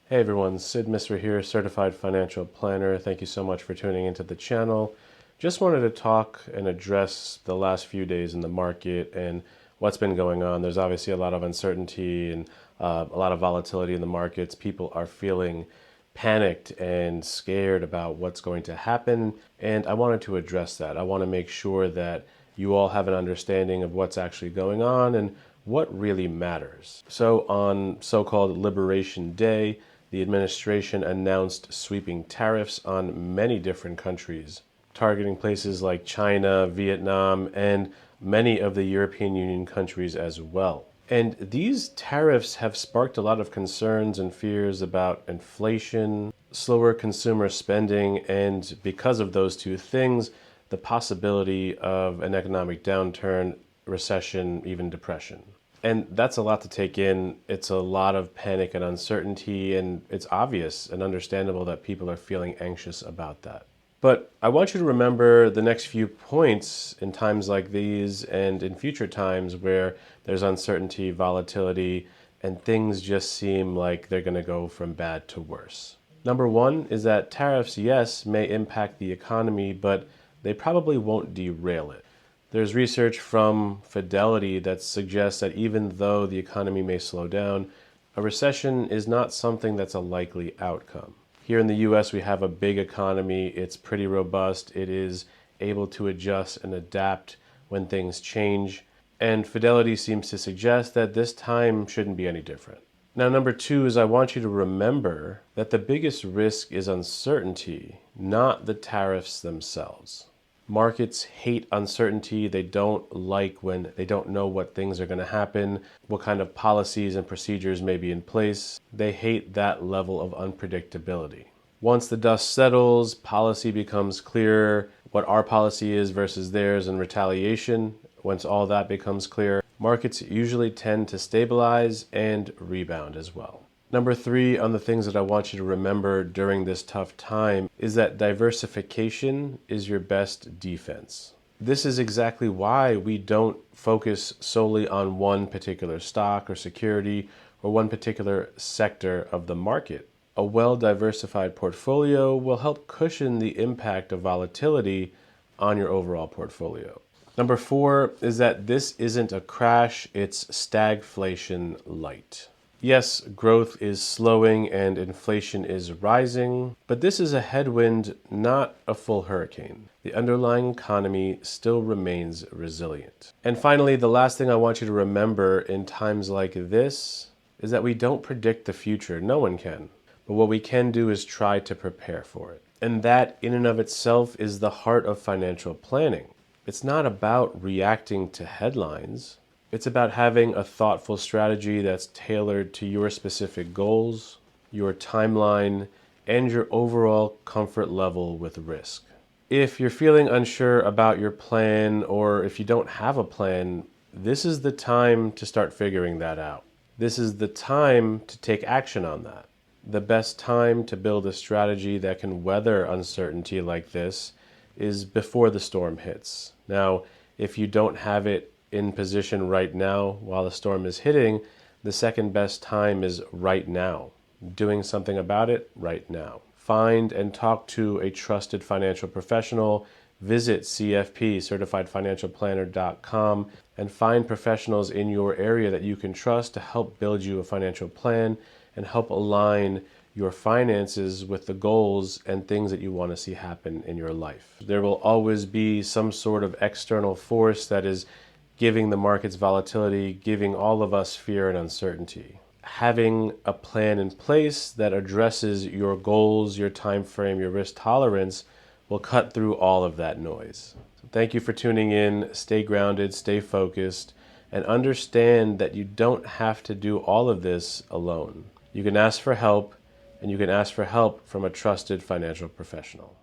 Hey everyone, Sid Misra here, Certified Financial Planner. Thank you so much for tuning into the channel. Just wanted to talk and address the last few days in the market and what's been going on. There's obviously a lot of uncertainty and a lot of volatility in the markets. People are feeling panicked and scared about what's going to happen, and I wanted to address that. I want to make sure that you all have an understanding of what's actually going on and what really matters. So on so-called Liberation Day, the administration announced sweeping tariffs on many different countries, targeting places like China, Vietnam, and many of the European Union countries as well. And these tariffs have sparked a lot of concerns and fears about inflation, slower consumer spending, and because of those two things, the possibility of an economic downturn, recession, even depression. And that's a lot to take in. It's a lot of panic and uncertainty, and it's obvious and understandable that people are feeling anxious about that. But I want you to remember the next few points in times like these and in future times where there's uncertainty, volatility, and things just seem like they're going to go from bad to worse. Number one is that tariffs, yes, may impact the economy, but they probably won't derail it. There's research from Fidelity that suggests that even though the economy may slow down, a recession is not something that's a likely outcome. Here in the US, we have a big economy. It's pretty robust. It is able to adjust and adapt when things change. And Fidelity seems to suggest that this time shouldn't be any different. Now, number two is I want you to remember that the biggest risk is uncertainty, not the tariffs themselves. Markets hate uncertainty. They don't like when they don't know what things are going to happen, what kind of policies and procedures may be in place. They hate that level of unpredictability. Once the dust settles, policy becomes clearer, what our policy is versus theirs and retaliation. Once all that becomes clear, markets usually tend to stabilize and rebound as well. Number three on the things that I want you to remember during this tough time is that diversification is your best defense. This is exactly why we don't focus solely on one particular stock or security or one particular sector of the market. A well-diversified portfolio will help cushion the impact of volatility on your overall portfolio. Number four is that this isn't a crash, it's stagflation light. Yes, growth is slowing and inflation is rising, but this is a headwind, not a full hurricane. The underlying economy still remains resilient. And finally, the last thing I want you to remember in times like this is that we don't predict the future. No one can. But what we can do is try to prepare for it. And that in and of itself is the heart of financial planning. It's not about reacting to headlines. It's about having a thoughtful strategy that's tailored to your specific goals, your timeline, and your overall comfort level with risk. If you're feeling unsure about your plan, or if you don't have a plan, this is the time to start figuring that out. This is the time to take action on that. The best time to build a strategy that can weather uncertainty like this is before the storm hits. Now, if you don't have it in position right now while the storm is hitting, the second best time is right now. Doing something about it right now. Find and talk to a trusted financial professional. Visit CFP, CertifiedFinancialPlanner.com, and find professionals in your area that you can trust to help build you a financial plan and help align your finances with the goals and things that you want to see happen in your life. There will always be some sort of external force that is giving the market's volatility, giving all of us fear and uncertainty. Having a plan in place that addresses your goals, your time frame, your risk tolerance will cut through all of that noise. So thank you for tuning in. Stay grounded, stay focused, and understand that you don't have to do all of this alone. You can ask for help, and you can ask for help from a trusted financial professional.